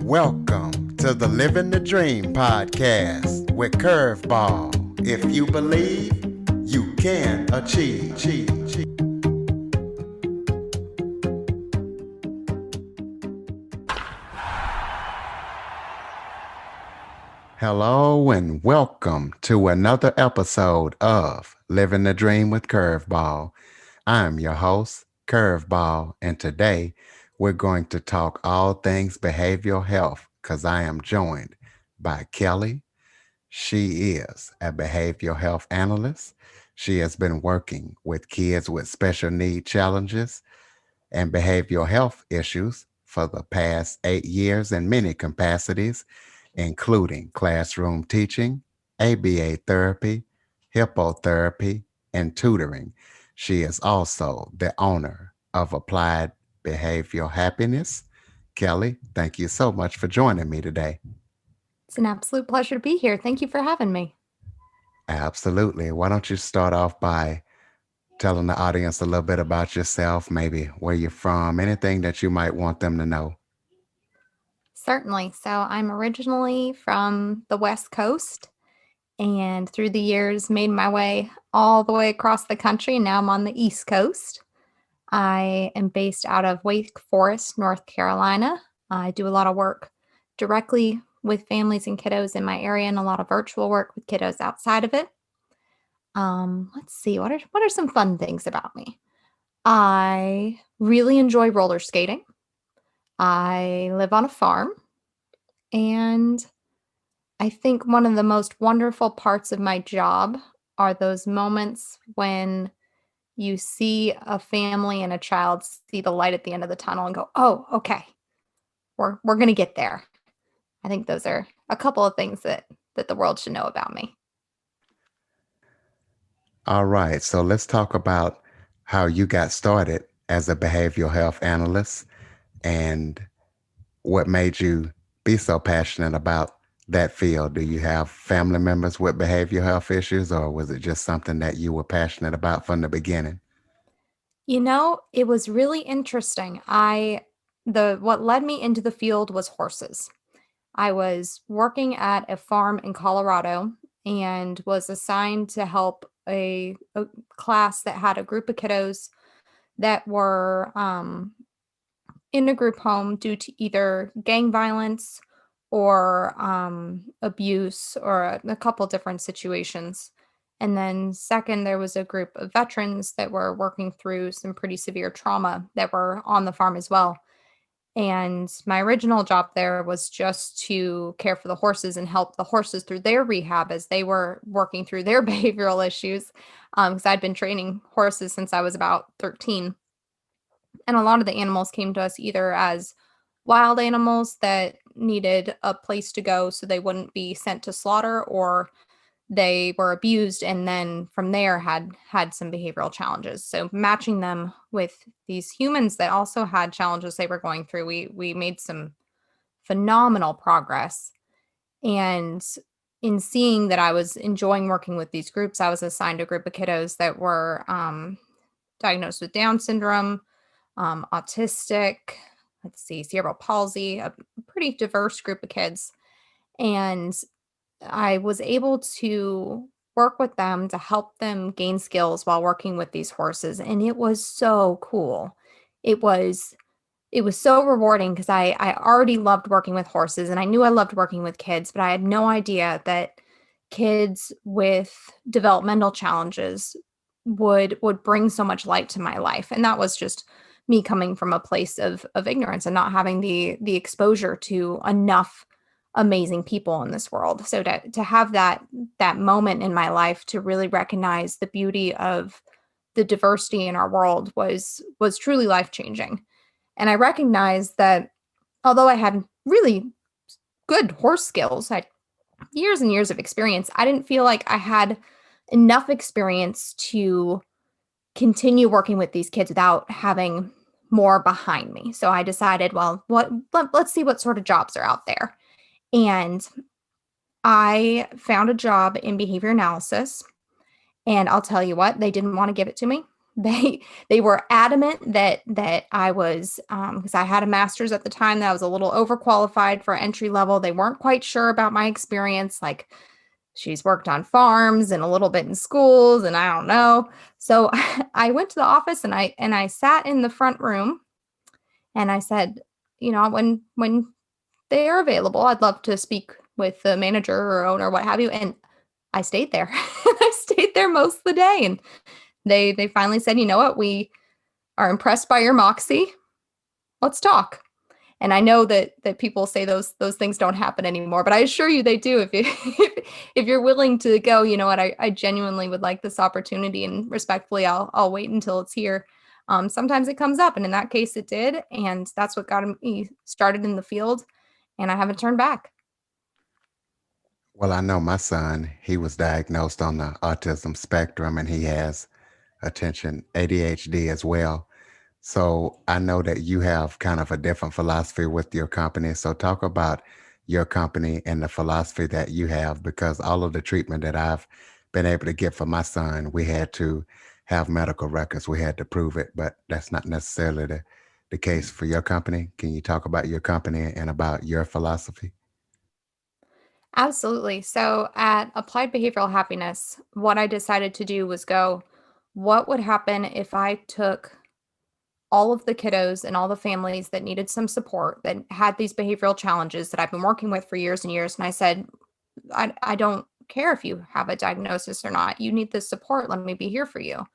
Welcome to the Living the Dream podcast with Curveball. If you believe, you can achieve. Hello and welcome to another episode of Living the Dream with Curveball. I'm your host, Curveball, and today we're going to talk all things behavioral health because I am joined by Kelly. She is a behavioral health analyst. She has been working with kids with special need challenges and behavioral health issues for the past 8 years in many capacities, including classroom teaching, ABA therapy, Hippo Therapy, and tutoring. She is also the owner of Applied Behavioral Happiness. Kelly, thank you so much for joining me today. It's an absolute pleasure to be here. Thank you for having me. Absolutely. Why don't you start off by telling the audience a little bit about yourself, maybe where you're from, anything that you might want them to know? Certainly. So I'm originally from the West Coast and through the years made my way all the way across the country. And now I'm on the East Coast. I am based out of Wake Forest, North Carolina. I do a lot of work directly with families and kiddos in my area and a lot of virtual work with kiddos outside of it. Let's see, what are some fun things about me? I really enjoy roller skating. I live on a farm, and I think one of the most wonderful parts of my job are those moments when you see a family and a child see the light at the end of the tunnel and go, "Oh, okay, we're gonna get there." I think those are a couple of things that the world should know about me. All right, so let's talk about how you got started as a behavioral health analyst and what made you be so passionate about that field. Do you have family members with behavioral health issues, or was it just something that you were passionate about from the beginning? It was really interesting. The what led me into the field was horses. I was working at a farm in Colorado and was assigned to help a class that had a group of kiddos that were in a group home due to either gang violence or abuse or a couple different situations. And then, second, there was a group of veterans that were working through some pretty severe trauma that were on the farm as well. And my original job there was just to care for the horses and help the horses through their rehab as they were working through their behavioral issues. Because I'd been training horses since I was about 13. And a lot of the animals came to us either as wild animals that needed a place to go so they wouldn't be sent to slaughter, or they were abused and then from there had some behavioral challenges. So matching them with these humans that also had challenges they were going through, we made some phenomenal progress. And in seeing that I was enjoying working with these groups, I was assigned a group of kiddos that were diagnosed with Down syndrome, autistic, let's see, cerebral palsy, a pretty diverse group of kids. And I was able to work with them to help them gain skills while working with these horses, and it was so cool. It was it was so rewarding because I already loved working with horses, and I knew I loved working with kids, but I had no idea that kids with developmental challenges would bring so much light to my life. And that was just me coming from a place of ignorance and not having the exposure to enough amazing people in this world. So to have that moment in my life to really recognize the beauty of the diversity in our world was truly life-changing. And I recognized that although I had really good horse skills, I had years and years of experience, I didn't feel like I had enough experience to continue working with these kids without having more behind me. So I decided, well, let's see what sort of jobs are out there. And I found a job in behavior analysis, and I'll tell you what, they didn't want to give it to me. They they were adamant that I was, because I had a master's at the time, that I was a little overqualified for entry level. They weren't quite sure about my experience. Like, she's worked on farms and a little bit in schools, and I don't know. So I went to the office and I sat in the front room and I said, when they're available, I'd love to speak with the manager or owner, what have you. And I stayed there. I stayed there most of the day, and they finally said, you know what, we are impressed by your moxie. Let's talk. And I know that people say those things don't happen anymore, but I assure you they do. If you if you're willing to go, you know what, I genuinely would like this opportunity, and respectfully, I'll wait until it's here. Sometimes it comes up, and in that case, it did, and that's what got me started in the field, and I haven't turned back. Well, I know my son, he was diagnosed on the autism spectrum and he has attention ADHD as well. So I know that you have kind of a different philosophy with your company. So talk about your company and the philosophy that you have, because all of the treatment that I've been able to get for my son, we had to have medical records. We had to prove it, but that's not necessarily the case for your company. Can you talk about your company and about your philosophy? Absolutely. So at Applied Behavioral Happiness, what I decided to do was go, what would happen if I took all of the kiddos and all the families that needed some support, that had these behavioral challenges that I've been working with for years and years. And I said, I don't care if you have a diagnosis or not. You need this support. Let me be here for you.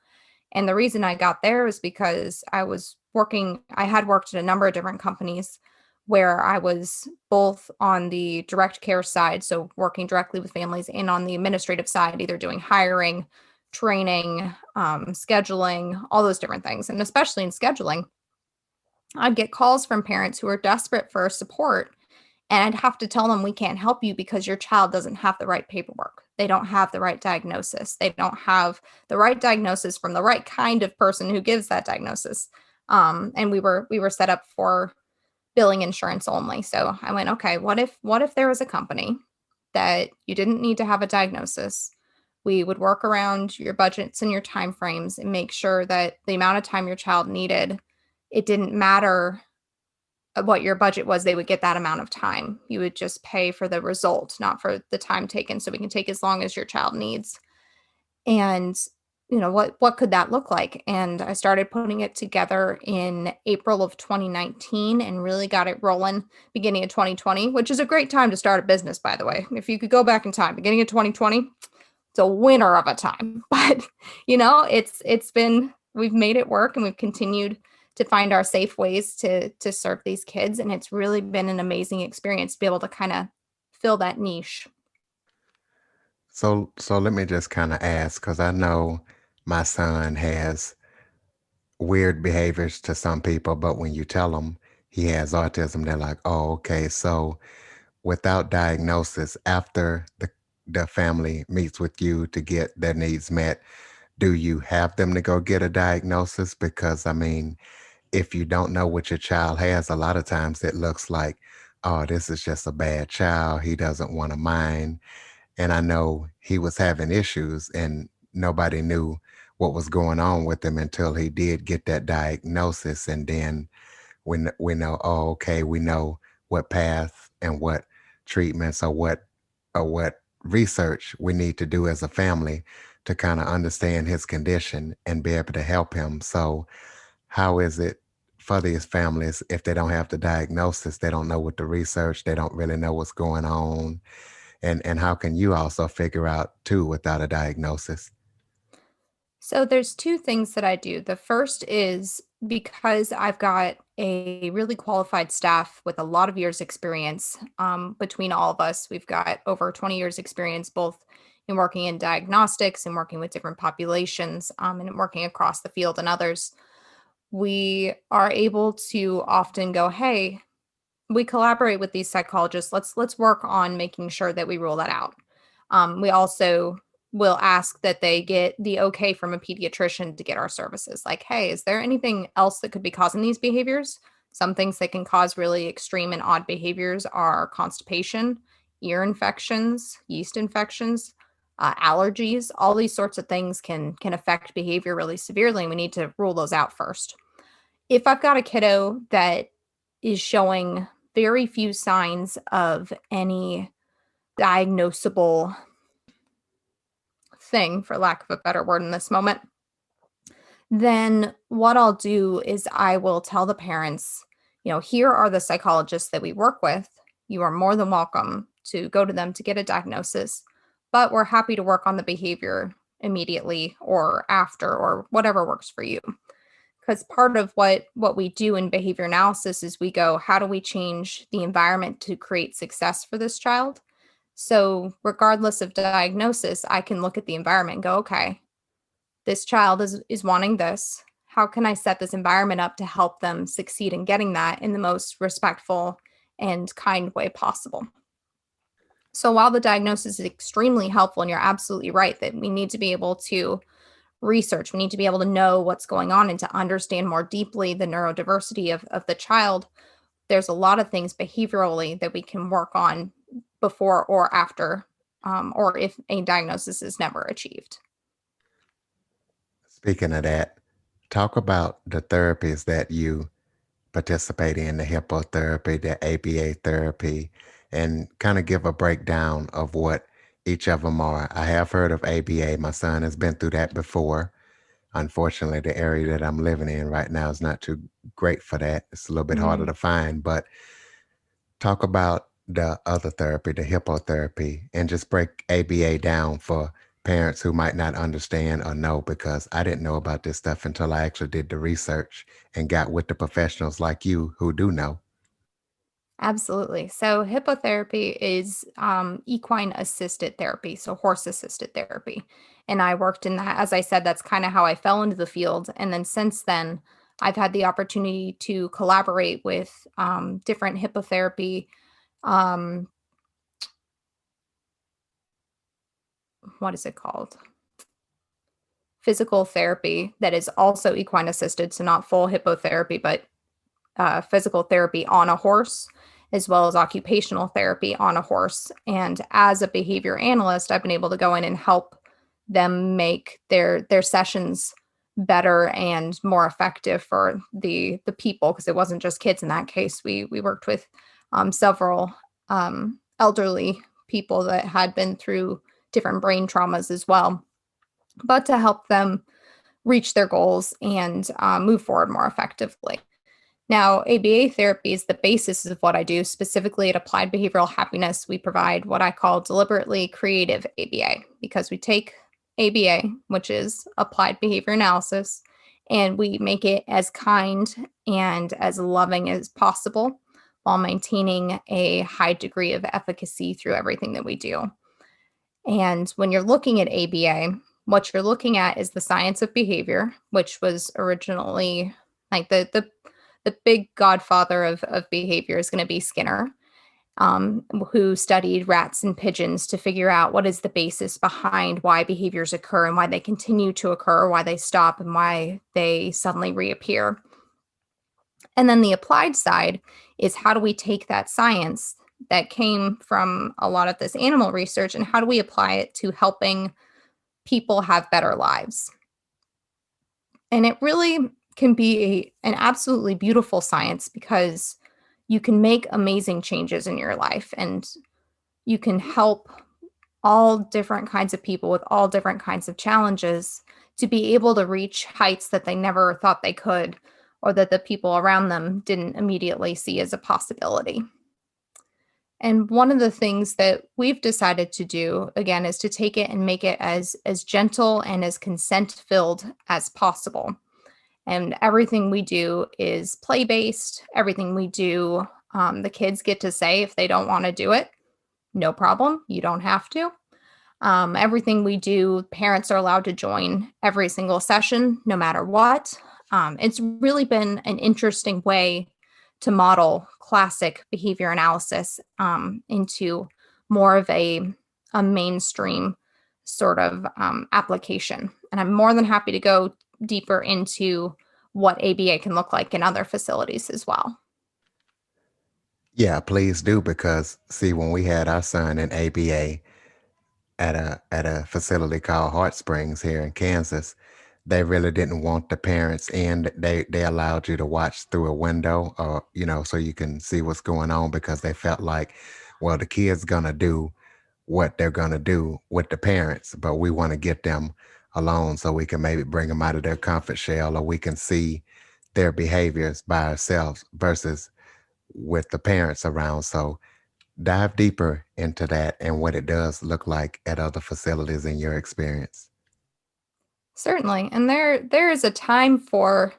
And the reason I got there is because I had worked at a number of different companies where I was both on the direct care side, so working directly with families, and on the administrative side, either doing hiring, training, scheduling, all those different things. And especially in scheduling, I'd get calls from parents who are desperate for support, and I'd have to tell them, we can't help you because your child doesn't have the right paperwork. They don't have the right diagnosis. They don't have the right diagnosis from the right kind of person who gives that diagnosis. And we were set up for billing insurance only. So I went, okay, what if there was a company that you didn't need to have a diagnosis? We would work around your budgets and your time frames and make sure that the amount of time your child needed, it didn't matter what your budget was, they would get that amount of time. You would just pay for the result, not for the time taken. So we can take as long as your child needs. And what could that look like? And I started putting it together in April of 2019 and really got it rolling beginning of 2020, which is a great time to start a business, by the way. If you could go back in time, beginning of 2020, it's a winner of a time. But it's been, we've made it work, and we've continued to find our safe ways to serve these kids, and it's really been an amazing experience to be able to kind of fill that niche. So let me just kind of ask, because I know my son has weird behaviors to some people, but when you tell them he has autism, they're like, "Oh, okay." So without diagnosis, after the family meets with you to get their needs met, do you have them to go get a diagnosis? Because I mean, if you don't know what your child has, a lot of times it looks like, oh, this is just a bad child. He doesn't want to mind. And I know he was having issues and nobody knew what was going on with him until he did get that diagnosis. And then when we know, oh, okay, we know what path and what treatments or what research we need to do as a family to kind of understand his condition and be able to help him. So how is it for these families if they don't have the diagnosis, they don't know what the research, they don't really know what's going on, and how can you also figure out too without a diagnosis? So there's two things that I do. The first is, because I've got a really qualified staff with a lot of years experience, between all of us, we've got over 20 years experience, both in working in diagnostics and working with different populations, and working across the field and others. We are able to often go, hey, we collaborate with these psychologists. Let's work on making sure that we rule that out. We also will ask that they get the okay from a pediatrician to get our services. Like, hey, is there anything else that could be causing these behaviors? Some things that can cause really extreme and odd behaviors are constipation, ear infections, yeast infections. allergies. All these sorts of things can affect behavior really severely, and we need to rule those out first. If I've got a kiddo that is showing very few signs of any diagnosable thing, for lack of a better word in this moment, then what I'll do is I will tell the parents, here are the psychologists that we work with. You are more than welcome to go to them to get a diagnosis, but we're happy to work on the behavior immediately or after or whatever works for you. Because part of what we do in behavior analysis is we go, how do we change the environment to create success for this child? So regardless of diagnosis, I can look at the environment and go, okay, this child is wanting this. How can I set this environment up to help them succeed in getting that in the most respectful and kind way possible? So while the diagnosis is extremely helpful, and you're absolutely right that we need to be able to research, we need to be able to know what's going on and to understand more deeply the neurodiversity of the child, there's a lot of things behaviorally that we can work on before or after, or if a diagnosis is never achieved. Speaking of that, talk about the therapies that you participate in, the Hippo Therapy, the ABA therapy, and kind of give a breakdown of what each of them are. I have heard of ABA. My son has been through that before. Unfortunately, the area that I'm living in right now is not too great for that. It's a little bit harder Mm. to find, but talk about the other therapy, the hippotherapy, and just break ABA down for parents who might not understand or know, because I didn't know about this stuff until I actually did the research and got with the professionals like you who do know. Absolutely. So, hippotherapy is equine assisted therapy, so horse assisted therapy. And I worked in that. As I said, that's kind of how I fell into the field. And then since then, I've had the opportunity to collaborate with different hippotherapy. Um, what is it called? Physical therapy that is also equine assisted. So, not full hippotherapy, but physical therapy on a horse, as well as occupational therapy on a horse. And as a behavior analyst, I've been able to go in and help them make their sessions better and more effective for the people, because it wasn't just kids in that case. We worked with several elderly people that had been through different brain traumas as well, but to help them reach their goals and move forward more effectively. Now, ABA therapy is the basis of what I do. Specifically at Applied Behavioral Happiness, we provide what I call deliberately creative ABA, because we take ABA, which is applied behavior analysis, and we make it as kind and as loving as possible while maintaining a high degree of efficacy through everything that we do. And when you're looking at ABA, what you're looking at is the science of behavior, which was originally like the big godfather of behavior is going to be Skinner, who studied rats and pigeons to figure out what is the basis behind why behaviors occur and why they continue to occur, why they stop, and why they suddenly reappear. And then the applied side is, how do we take that science that came from a lot of this animal research and how do we apply it to helping people have better lives? And it really can be an absolutely beautiful science, because you can make amazing changes in your life and you can help all different kinds of people with all different kinds of challenges to be able to reach heights that they never thought they could, or that the people around them didn't immediately see as a possibility. And one of the things that we've decided to do again is to take it and make it as gentle and as consent filled as possible. And everything we do is play based. Everything we do, the kids get to say if they don't want to do it, no problem. You don't have to. Everything we do, parents are allowed to join every single session, no matter what. It's really been an interesting way to model classic behavior analysis into more of a mainstream sort of application. And I'm more than happy to go deeper into what ABA can look like in other facilities as well. Yeah, please do, because see, when we had our son in ABA, at a facility called Heart Springs here in Kansas. They really didn't want the parents in. They allowed you to watch through a window, or so you can see what's going on, because they felt like, well, the kid's gonna do what they're gonna do with the parents, but we want to get them alone so we can maybe bring them out of their comfort shell, or we can see their behaviors by ourselves versus with the parents around. So dive deeper into that and what it does look like at other facilities in your experience. Certainly. And there is a time for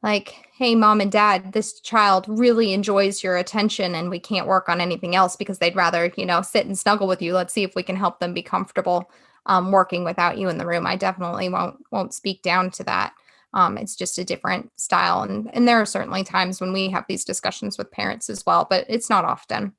like, hey, mom and dad, this child really enjoys your attention and we can't work on anything else because they'd rather, sit and snuggle with you. Let's see if we can help them be comfortable working without you in the room. I definitely won't speak down to that. It's just a different style. And there are certainly times when we have these discussions with parents as well, but it's not often.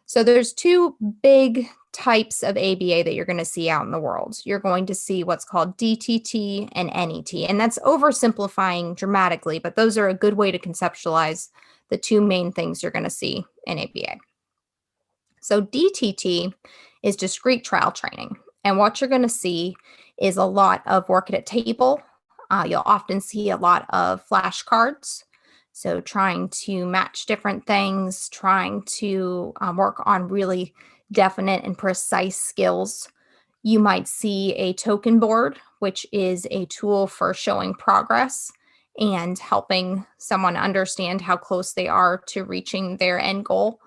So there's two big types of ABA that you're going to see out in the world. You're going to see what's called DTT and NET. And that's oversimplifying dramatically, but those are a good way to conceptualize the two main things you're going to see in ABA. So DTT is discrete trial training. And what you're going to see is a lot of work at a table. You'll often see a lot of flashcards. So trying to match different things, trying to work on really definite and precise skills. You might see a token board, which is a tool for showing progress and helping someone understand how close they are to reaching their end goal.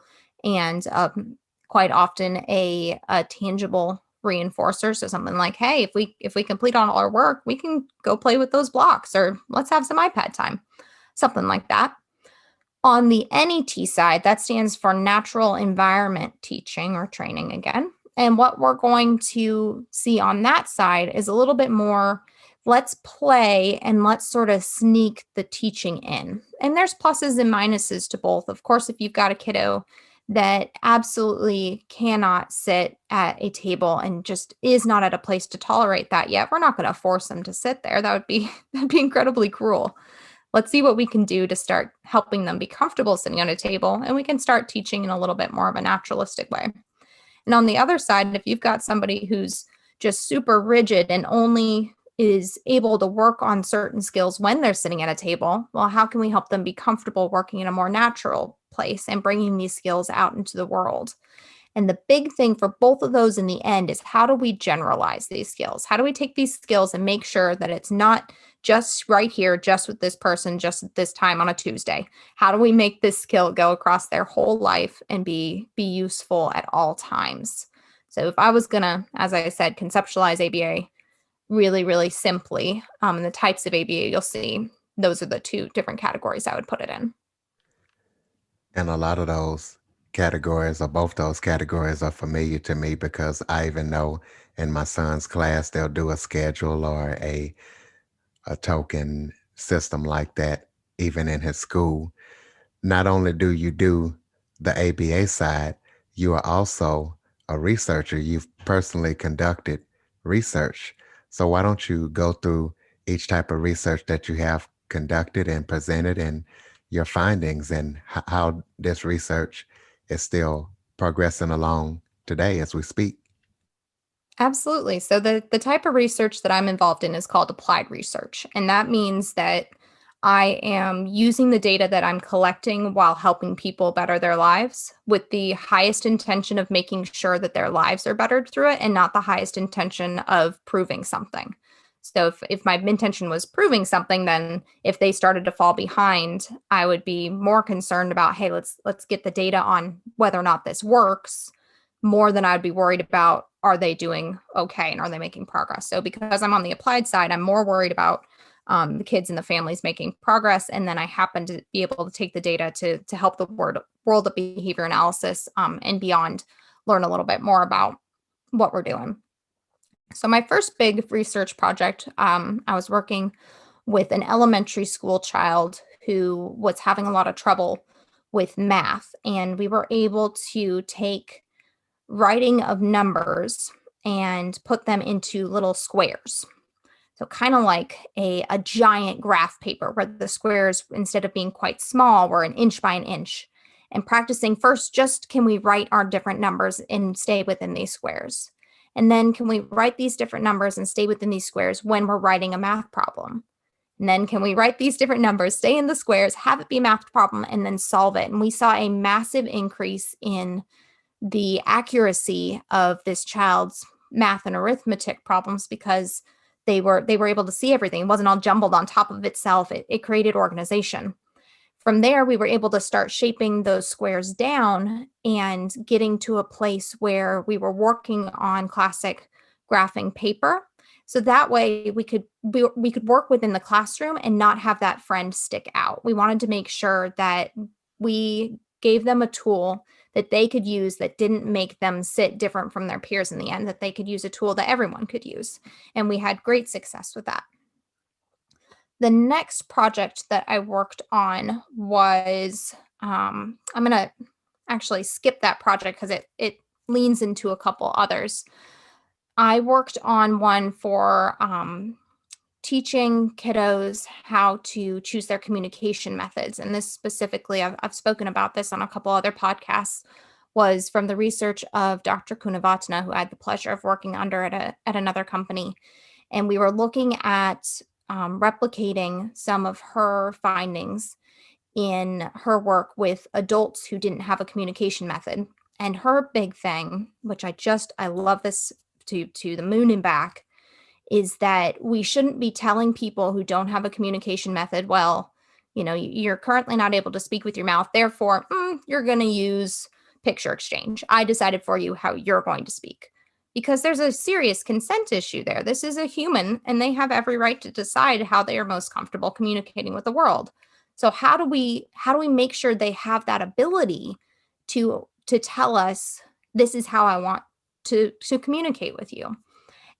And quite often a tangible reinforcer. So something like, hey, if we complete all our work, we can go play with those blocks, or let's have some iPad time. Something like that. On the NET side, that stands for Natural Environment Teaching or Training again. And what we're going to see on that side is a little bit more, let's play and let's sort of sneak the teaching in. And there's pluses and minuses to both. Of course, if you've got a kiddo that absolutely cannot sit at a table and just is not at a place to tolerate that yet, we're not going to force them to sit there. That'd be incredibly cruel. Let's see what we can do to start helping them be comfortable sitting on a table, and we can start teaching in a little bit more of a naturalistic way. And on the other side, if you've got somebody who's just super rigid and only is able to work on certain skills when they're sitting at a table, well, how can we help them be comfortable working in a more natural place and bringing these skills out into the world? And the big thing for both of those in the end is, how do we generalize these skills? How do we take these skills and make sure that it's not just right here, just with this person, just at this time on a Tuesday? How do we make this skill go across their whole life and be useful at all times? So if I was going to, as I said, conceptualize ABA really, really simply, the types of ABA you'll see, those are the two different categories I would put it in. And a lot of those categories, or both those categories, are familiar to me, because I even know in my son's class they'll do a schedule or a token system like that, even in his school. Not only do you do the ABA side, you are also a researcher. You've personally conducted research. So why don't you go through each type of research that you have conducted and presented, and your findings, and how this research is still progressing along today as we speak? Absolutely. So the type of research that I'm involved in is called applied research. And that means that I am using the data that I'm collecting while helping people better their lives, with the highest intention of making sure that their lives are bettered through it, and not the highest intention of proving something. So if my intention was proving something, then if they started to fall behind, I would be more concerned about, hey, let's get the data on whether or not this works, more than I'd be worried about, are they doing okay and are they making progress? So because I'm on the applied side, I'm more worried about the kids and the families making progress. And then I happen to be able to take the data to help the world of behavior analysis and beyond learn a little bit more about what we're doing. So my first big research project, I was working with an elementary school child who was having a lot of trouble with math. And we were able to take writing of numbers and put them into little squares. So kind of like a giant graph paper, where the squares, instead of being quite small, were an inch by an inch. And practicing first, just can we write our different numbers and stay within these squares? And then can we write these different numbers and stay within these squares when we're writing a math problem? And then can we write these different numbers, stay in the squares, have it be a math problem, and then solve it? And we saw a massive increase in the accuracy of this child's math and arithmetic problems because they were able to see everything. It wasn't all jumbled on top of itself. It created organization. From there, we were able to start shaping those squares down and getting to a place where we were working on classic graphing paper. So that way we could work within the classroom and not have that friend stick out. We wanted to make sure that we gave them a tool that they could use that didn't make them sit different from their peers in the end, that they could use a tool that everyone could use. And we had great success with that. The next project that I worked on was, I'm going to actually skip that project because it leans into a couple others. I worked on one for teaching kiddos how to choose their communication methods. And this specifically, I've spoken about this on a couple other podcasts, was from the research of Dr. Kunavatana, who I had the pleasure of working under at another company. And we were looking at replicating some of her findings in her work with adults who didn't have a communication method. And her big thing, which I love this to the moon and back, is that we shouldn't be telling people who don't have a communication method, well, you're currently not able to speak with your mouth, therefore, you're going to use picture exchange. I decided for you how you're going to speak. Because there's a serious consent issue there. This is a human, and they have every right to decide how they are most comfortable communicating with the world. So how do we make sure they have that ability to tell us, this is how I want to communicate with you?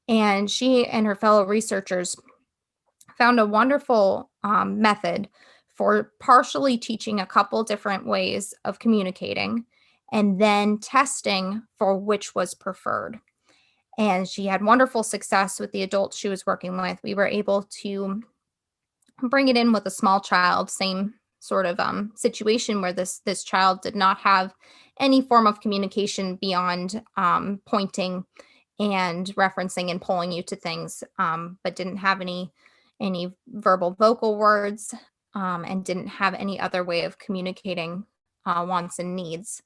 And she and her fellow researchers found a wonderful method for partially teaching a couple different ways of communicating and then testing for which was preferred. And she had wonderful success with the adults she was working with. We were able to bring it in with a small child, same sort of situation where this child did not have any form of communication beyond pointing and referencing and pulling you to things, but didn't have any verbal vocal words, and didn't have any other way of communicating wants and needs.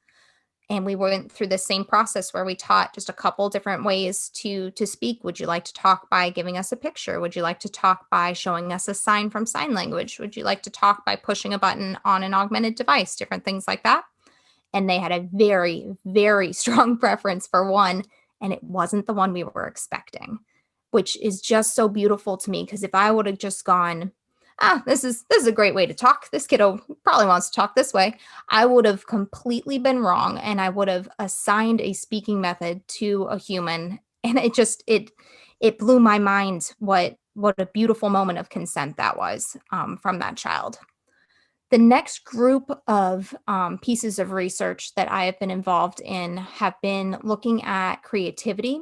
And we went through the same process where we taught just a couple different ways to speak. Would you like to talk by giving us a picture? Would you like to talk by showing us a sign from sign language? Would you like to talk by pushing a button on an augmented device? Different things like that. And they had a very, very strong preference for one, and it wasn't the one we were expecting, which is just so beautiful to me. Because if I would have just gone, this is a great way to talk, this kiddo probably wants to talk this way, I would have completely been wrong, and I would have assigned a speaking method to a human. And it blew my mind what a beautiful moment of consent that was from that child. The next group of pieces of research that I have been involved in have been looking at creativity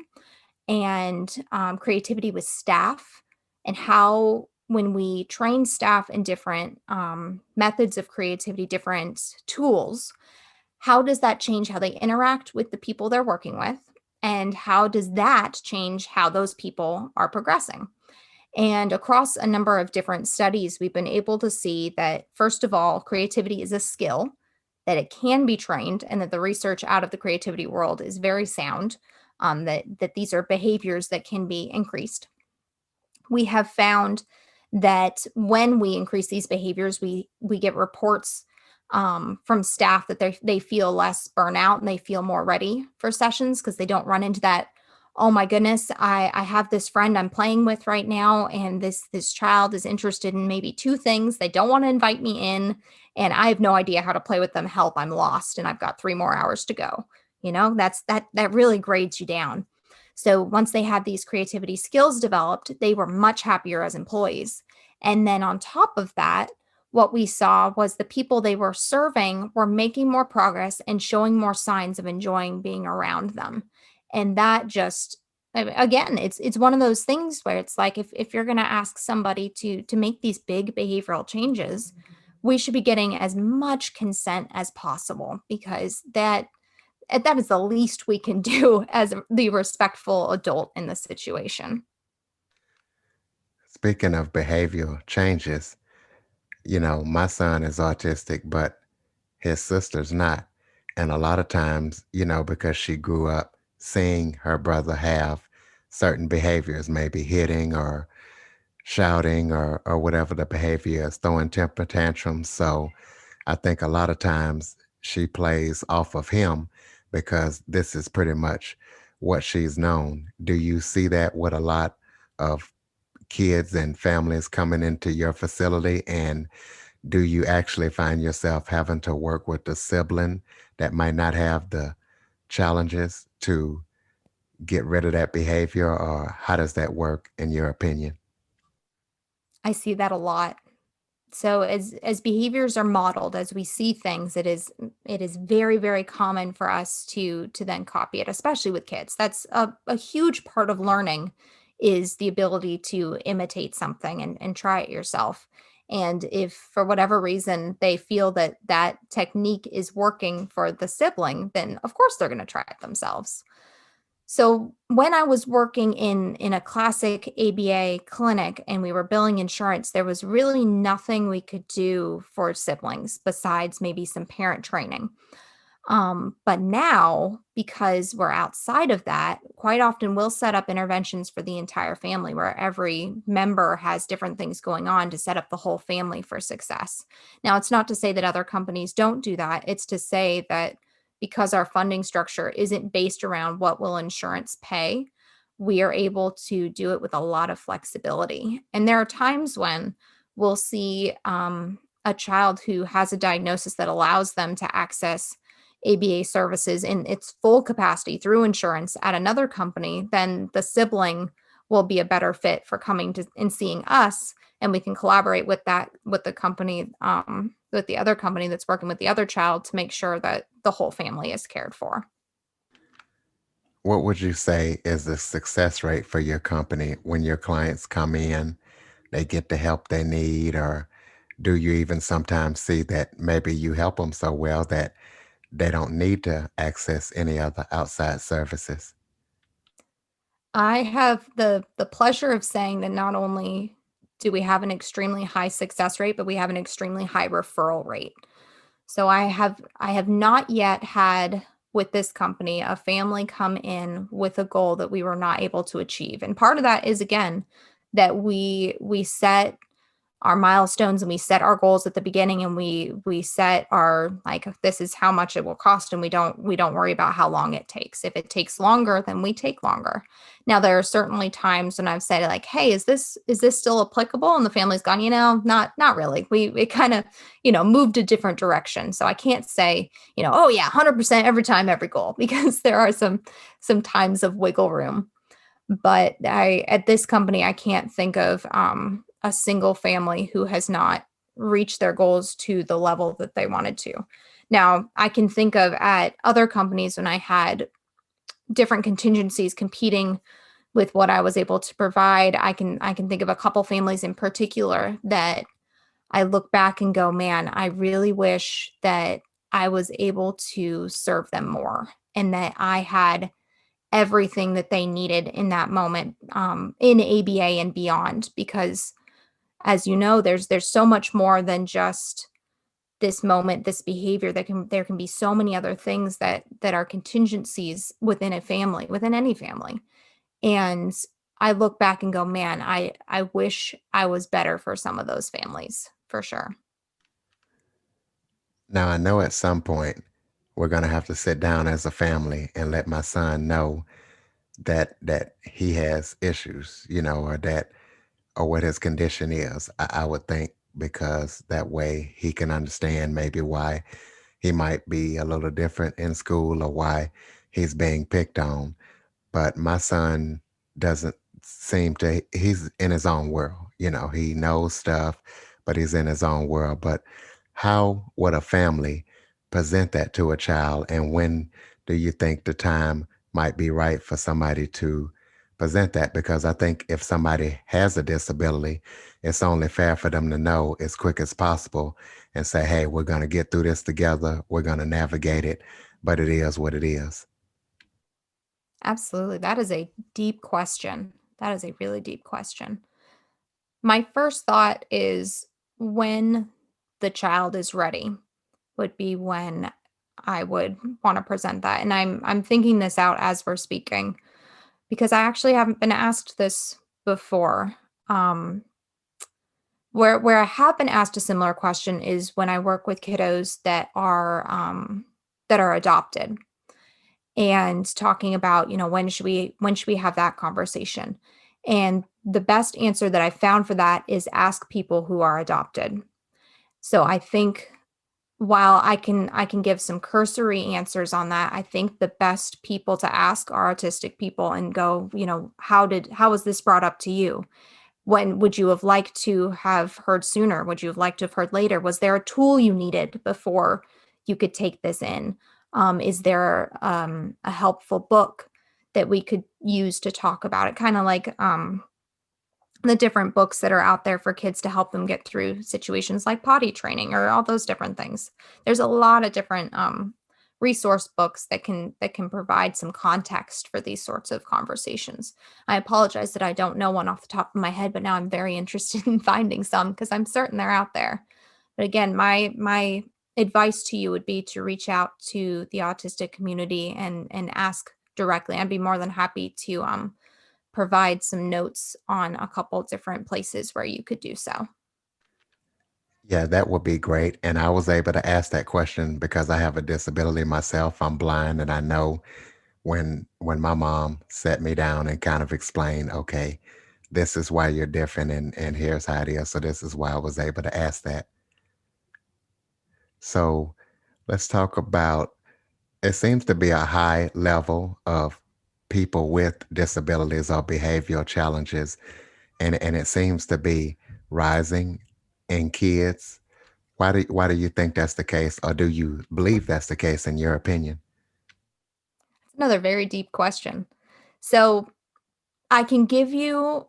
and creativity with staff, and how when we train staff in different methods of creativity, different tools, how does that change how they interact with the people they're working with? And how does that change how those people are progressing? And across a number of different studies, we've been able to see that, first of all, creativity is a skill, that it can be trained, and that the research out of the creativity world is very sound, that these are behaviors that can be increased. We have found that when we increase these behaviors, we get reports from staff that they feel less burnout and they feel more ready for sessions, because they don't run into that, oh my goodness, I have this friend I'm playing with right now, and this child is interested in maybe two things. They don't want to invite me in, and I have no idea how to play with them. Help, I'm lost, and I've got 3 more hours to go. That really grades you down. So once they had these creativity skills developed, they were much happier as employees. And then on top of that, what we saw was the people they were serving were making more progress and showing more signs of enjoying being around them. And that just, again, it's one of those things where it's like, if you're going to ask somebody to make these big behavioral changes, we should be getting as much consent as possible, because that that is the least we can do as the respectful adult in the situation. Speaking of behavioral changes, my son is autistic, but his sister's not. And a lot of times, because she grew up seeing her brother have certain behaviors, maybe hitting or shouting or whatever the behavior is, throwing temper tantrums. So I think a lot of times she plays off of him because this is pretty much what she's known. Do you see that with a lot of kids and families coming into your facility? And do you actually find yourself having to work with the sibling that might not have the challenges to get rid of that behavior? Or how does that work in your opinion? I see that a lot. So as behaviors are modeled, as we see things, it is very, very common for us to then copy it, especially with kids. That's a huge part of learning is the ability to imitate something and try it yourself. And if for whatever reason they feel that that technique is working for the sibling, then of course they're going to try it themselves. So when I was working in a classic ABA clinic and we were billing insurance, there was really nothing we could do for siblings besides maybe some parent training. But now, because we're outside of that, quite often we'll set up interventions for the entire family where every member has different things going on to set up the whole family for success. Now, it's not to say that other companies don't do that. It's to say that because our funding structure isn't based around what will insurance pay, we are able to do it with a lot of flexibility. And there are times when we'll see a child who has a diagnosis that allows them to access ABA services in its full capacity through insurance at another company, then the sibling will be a better fit for coming to and seeing us, and we can collaborate with that with the company, with the other company that's working with the other child to make sure that the whole family is cared for. What would you say is the success rate for your company when your clients come in, they get the help they need, or do you even sometimes see that maybe you help them so well that they don't need to access any other outside services? I have the pleasure of saying that not only do we have an extremely high success rate, but we have an extremely high referral rate. So I have not yet had with this company a family come in with a goal that we were not able to achieve. And part of that is again that we set our milestones and we set our goals at the beginning and we set our like this is how much it will cost and we don't worry about how long it takes. If it takes longer, then we take longer. Now there are certainly times when I've said like, hey, is this still applicable? And the family's gone, not really. We kind of, moved a different direction. So I can't say, oh yeah, 100% every time, every goal, because there are some times of wiggle room. But at this company, I can't think of a single family who has not reached their goals to the level that they wanted to. Now, I can think of at other companies when I had different contingencies competing with what I was able to provide. I can think of a couple families in particular that I look back and go, man, I really wish that I was able to serve them more and that I had everything that they needed in that moment, in ABA and beyond. Because, as you know, there's so much more than just this moment, this behavior. There can be so many other things that are contingencies within a family, within any family. And I look back and go, man, I wish I was better for some of those families for sure. Now, I know at some point we're going to have to sit down as a family and let my son know that he has issues, or what his condition is. I would think because that way he can understand maybe why he might be a little different in school or why he's being picked on. But my son doesn't seem to, he's in his own world. He knows stuff, but he's in his own world. But how would a family present that to a child? And when do you think the time might be right for somebody to present that? Because I think if somebody has a disability, it's only fair for them to know as quick as possible and say, hey, we're going to get through this together. We're going to navigate it. but it is what it is. Absolutely. That is a deep question. That is a really deep question. My first thought is when the child is ready would be when I would want to present that. And I'm thinking this out as we're speaking because I actually haven't been asked this before. Um, where I have been asked a similar question is when I work with kiddos that are adopted and talking about, when should we have that conversation? And the best answer that I found for that is ask people who are adopted. So I think while I can give some cursory answers on that, I think the best people to ask are autistic people and go, how was this brought up to you? When would you have liked to have heard sooner? Would you have liked to have heard later? Was there a tool you needed before you could take this in? Is there a helpful book that we could use to talk about it? Kind of like the different books that are out there for kids to help them get through situations like potty training or all those different things. There's a lot of different resource books that can provide some context for these sorts of conversations. I apologize that I don't know one off the top of my head, but now I'm very interested in finding some because I'm certain they're out there. But again, my advice to you would be to reach out to the autistic community and ask directly. I'd be more than happy to provide some notes on a couple different places where you could do so. Yeah, that would be great. And I was able to ask that question because I have a disability myself. I'm blind, and I know when my mom sat me down and kind of explained, okay, this is why you're different, and here's how it is. So this is why I was able to ask that. So let's talk about, it seems to be a high level of people with disabilities or behavioral challenges, and it seems to be rising in kids. Why do you think that's the case, or do you believe that's the case in your opinion? It's another very deep question. So I can give you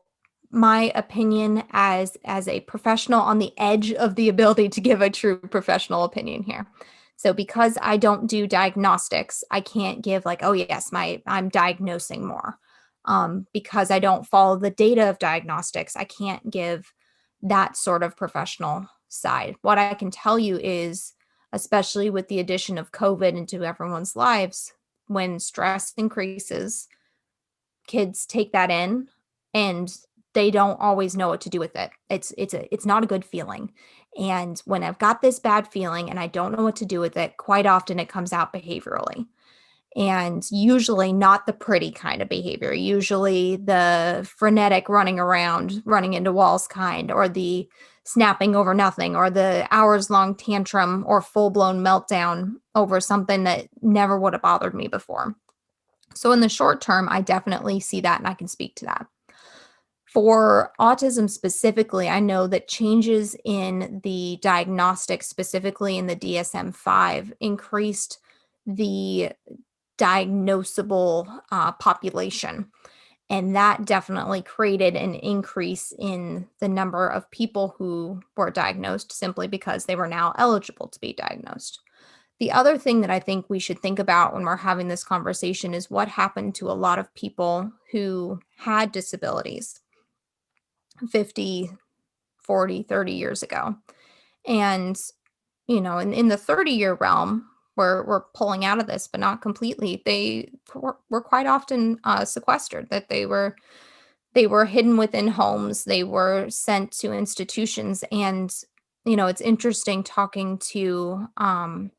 my opinion as a professional on the edge of the ability to give a true professional opinion here. So because I don't do diagnostics, I can't give like, oh yes, I'm diagnosing more. Because I don't follow the data of diagnostics, I can't give that sort of professional side. What I can tell you is, especially with the addition of COVID into everyone's lives, when stress increases, kids take that in and they don't always know what to do with it. It's not a good feeling. And when I've got this bad feeling and I don't know what to do with it, quite often it comes out behaviorally. And usually not the pretty kind of behavior, usually the frenetic running around, running into walls kind, or the snapping over nothing, or the hours long tantrum or full blown meltdown over something that never would have bothered me before. So in the short term, I definitely see that and I can speak to that. For autism specifically, I know that changes in the diagnostics, specifically in the DSM 5, increased the diagnosable population. And that definitely created an increase in the number of people who were diagnosed simply because they were now eligible to be diagnosed. The other thing that I think we should think about when we're having this conversation is what happened to a lot of people who had disabilities 50, 40, 30 years ago. And, in the 30-year realm, we're pulling out of this, but not completely. They were quite often sequestered, that they were hidden within homes, they were sent to institutions. And, it's interesting talking to a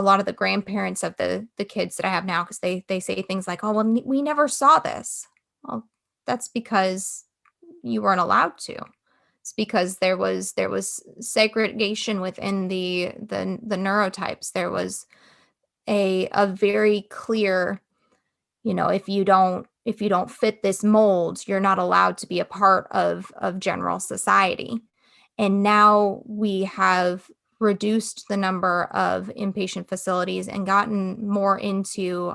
lot of the grandparents of the kids that I have now because they say things like, "Oh, well, we never saw this." Well, that's because you weren't allowed to. It's because there was segregation within the neurotypes. There was a very clear, if you don't fit this mold, you're not allowed to be a part of general society. And now we have reduced the number of inpatient facilities and gotten more into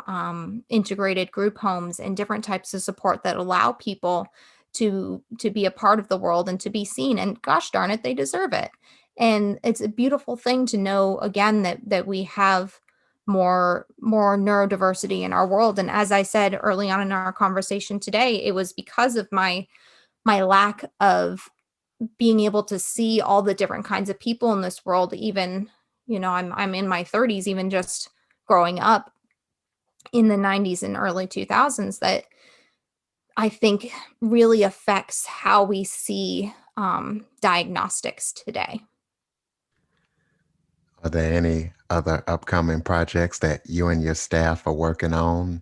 integrated group homes and different types of support that allow people to be a part of the world and to be seen. And gosh darn it, they deserve it. And it's a beautiful thing to know again that we have more neurodiversity in our world. And as I said early on in our conversation today, it was because of my lack of being able to see all the different kinds of people in this world. Even, I'm in my 30s, even just growing up in the 90s and early 2000s, that I think really affects how we see diagnostics today. Are there any other upcoming projects that you and your staff are working on?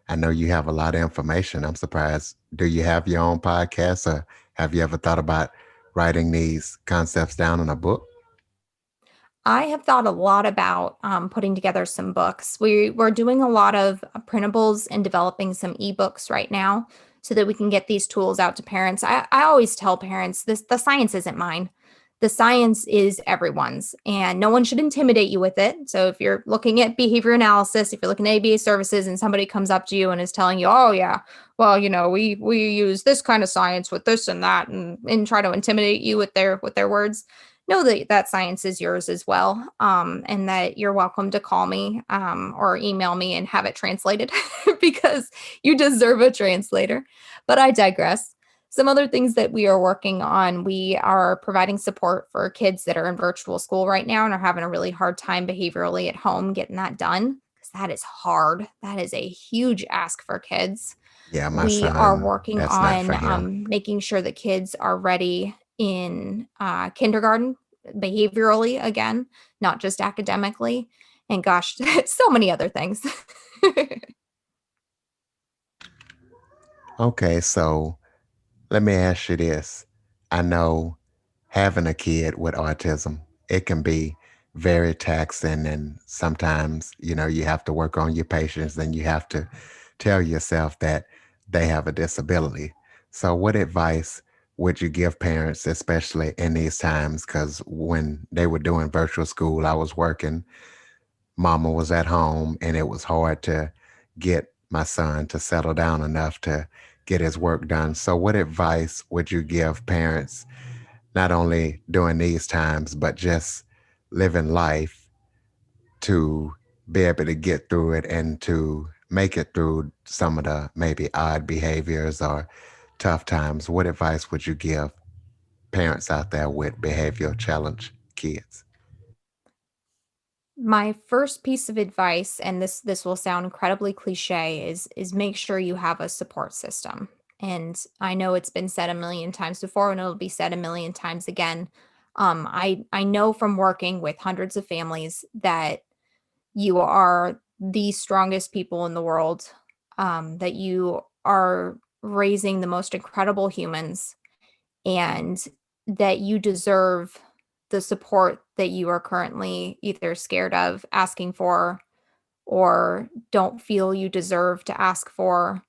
I know you have a lot of information. I'm surprised. Do you have your own podcast, or have you ever thought about writing these concepts down in a book? I have thought a lot about putting together some books. We're doing a lot of printables and developing some ebooks right now so that we can get these tools out to parents. I always tell parents this: the science isn't mine. The science is everyone's, and no one should intimidate you with it. So if you're looking at behavior analysis, if you're looking at ABA services, and somebody comes up to you and is telling you, "Oh yeah, well, we use this kind of science with this and that," and try to intimidate you with their words, know that that science is yours as well, and that you're welcome to call me or email me and have it translated because you deserve a translator. But I digress. Some other things that we are working on: we are providing support for kids that are in virtual school right now and are having a really hard time behaviorally at home getting that done, because that is hard. That is a huge ask for kids. Yeah, my We are son, working that's not for on him. making sure that kids are ready in kindergarten behaviorally again, not just academically. And gosh, so many other things. Okay, so let me ask you this. I know having a kid with autism, it can be very taxing, and sometimes, you have to work on your patience and you have to tell yourself that they have a disability. So what advice would you give parents, especially in these times? Because when they were doing virtual school, I was working, mama was at home, and it was hard to get my son to settle down enough to get his work done. So what advice would you give parents, not only during these times, but just living life, to be able to get through it and to make it through some of the maybe odd behaviors or tough times? What advice would you give parents out there with behavioral challenge kids? My first piece of advice, and this will sound incredibly cliche, is make sure you have a support system. And I know it's been said a million times before, and it'll be said a million times again. I know from working with hundreds of families that you are the strongest people in the world, that you are raising the most incredible humans, and that you deserve the support that you are currently either scared of asking for, or don't feel you deserve to ask for,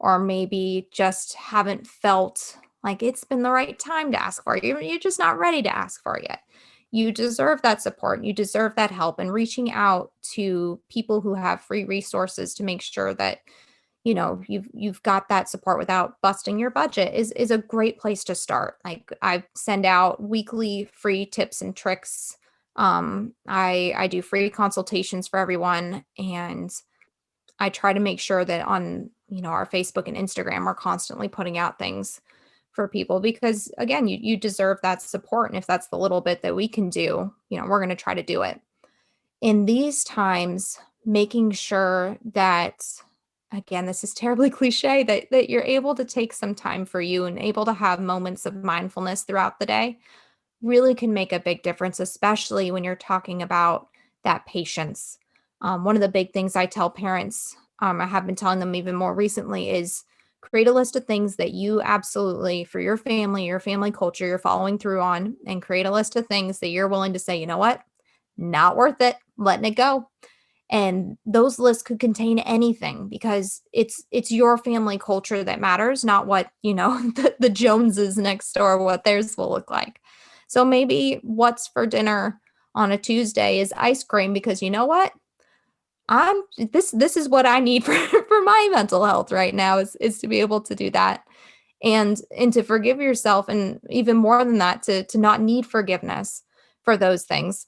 or maybe just haven't felt like it's been the right time to ask for. You're just not ready to ask for it yet. You deserve that support. You deserve that help. And reaching out to people who have free resources to make sure that you've got that support without busting your budget is a great place to start. Like, I send out weekly free tips and tricks. I do free consultations for everyone, and I try to make sure that on, our Facebook and Instagram, we're constantly putting out things for people, because again, you deserve that support. And if that's the little bit that we can do, we're going to try to do it. In these times, making sure that, again, this is terribly cliche, that you're able to take some time for you and able to have moments of mindfulness throughout the day really can make a big difference, especially when you're talking about that patience. One of the big things I tell parents, I have been telling them even more recently, is create a list of things that you absolutely, for your family culture, you're following through on, and create a list of things that you're willing to say, you know what, not worth it, letting it go. And those lists could contain anything, because it's your family culture that matters, not what, the Joneses next door, what theirs will look like. So maybe what's for dinner on a Tuesday is ice cream, because you know what? I'm this is what I need for for my mental health right now, is to be able to do that, and to forgive yourself, and even more than that, to not need forgiveness for those things.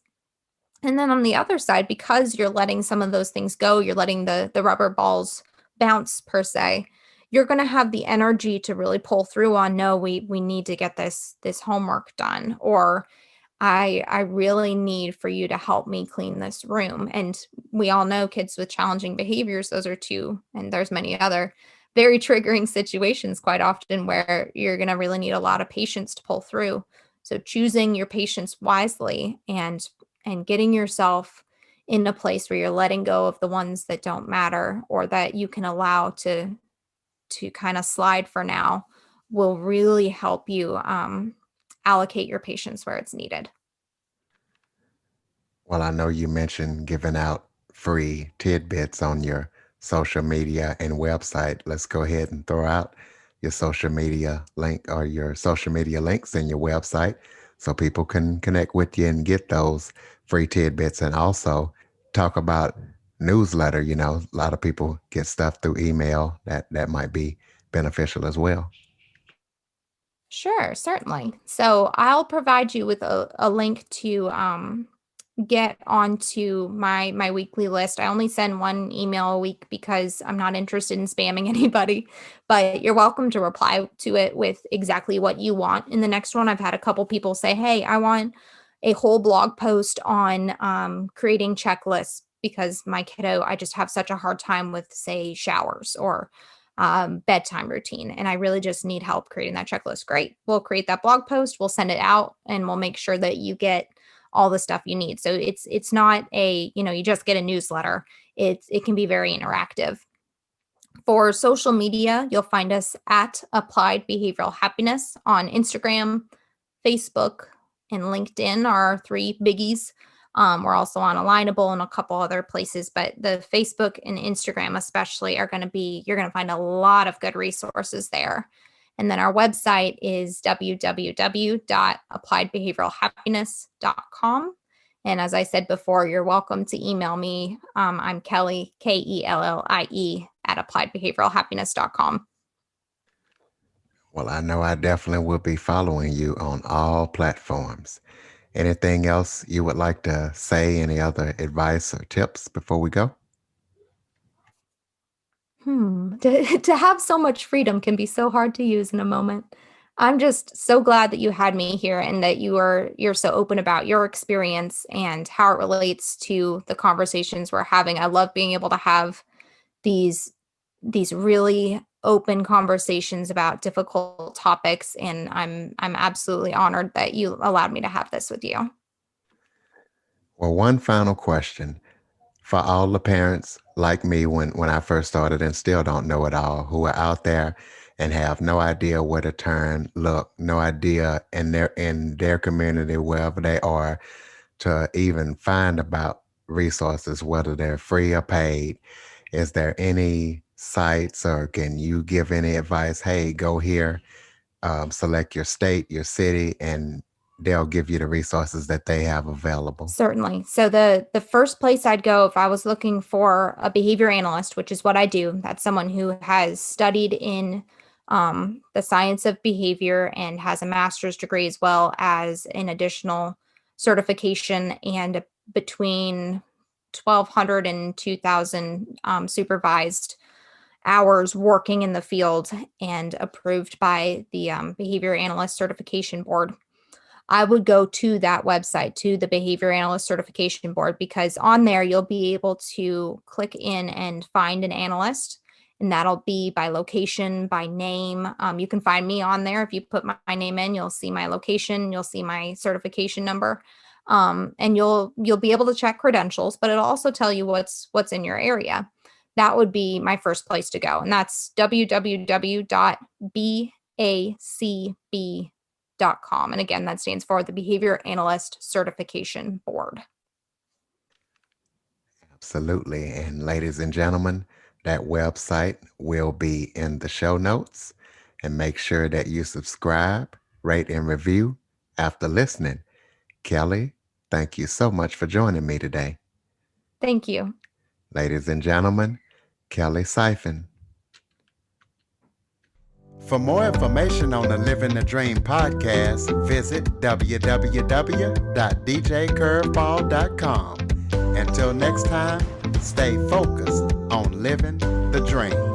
And then on the other side, because you're letting some of those things go, you're letting the rubber balls bounce per se, you're going to have the energy to really pull through on, no, we need to get this homework done, or I really need for you to help me clean this room. And we all know kids with challenging behaviors, those are two, and there's many other very triggering situations quite often where you're going to really need a lot of patience to pull through. So choosing your patience wisely and getting yourself in a place where you're letting go of the ones that don't matter or that you can allow to kind of slide for now will really help you allocate your patience where it's needed. Well, I know you mentioned giving out free tidbits on your social media and website. Let's go ahead and throw out your social media link or your social media links and your website so people can connect with you and get those free tidbits, and also talk about newsletter. A lot of people get stuff through email that might be beneficial as well. Sure, certainly. So I'll provide you with a link to get onto my weekly list. I only send one email a week because I'm not interested in spamming anybody, but you're welcome to reply to it with exactly what you want. In the next one, I've had a couple people say, "Hey, I want a whole blog post on creating checklists because my kiddo, I just have such a hard time with, say, showers or bedtime routine, and I really just need help creating that checklist." Great. We'll create that blog post, we'll send it out, and we'll make sure that you get all the stuff you need. So it's not a, you just get a newsletter. It can be very interactive. For social media, you'll find us at Applied Behavioral Happiness on Instagram, Facebook, and LinkedIn are our three biggies. We're also on Alignable and a couple other places, but the Facebook and Instagram especially you're going to find a lot of good resources there. And then our website is www.appliedbehavioralhappiness.com. And as I said before, you're welcome to email me. I'm Kelly, Kellie, at appliedbehavioralhappiness.com. Well, I know I definitely will be following you on all platforms. Anything else you would like to say? Any other advice or tips before we go? To have so much freedom can be so hard to use in a moment. I'm just so glad that you had me here and that you're so open about your experience and how it relates to the conversations we're having. I love being able to have these these really open conversations about difficult topics, and I'm absolutely honored that you allowed me to have this with you. Well, one final question for all the parents like me when I first started and still don't know it all, who are out there and have no idea where to turn, look, no idea in their community, wherever they are, to even find about resources, whether they're free or paid. Is there any sites or can you give any advice? Hey, go here, select your state, your city, and they'll give you the resources that they have available. Certainly. So the first place I'd go if I was looking for a behavior analyst, which is what I do, that's someone who has studied in the science of behavior and has a master's degree as well as an additional certification and between 1,200 and 2,000 supervised hours working in the field and approved by the Behavior Analyst Certification Board. I would go to that website, to the Behavior Analyst Certification Board, because on there you'll be able to click in and find an analyst, and that'll be by location, by name. You can find me on there. If you put my name in, you'll see my location, you'll see my certification number, and you'll be able to check credentials, but it'll also tell you what's in your area. That would be my first place to go, and that's www.bacb.com. And again, that stands for the Behavior Analyst Certification Board. Absolutely. And ladies and gentlemen, that website will be in the show notes. And make sure that you subscribe, rate, and review after listening. Kelly, thank you so much for joining me today. Thank you. Ladies and gentlemen, Kelly Syfan. For more information on the Living the Dream podcast, visit www.djcurveball.com. Until next time, stay focused on living the dream.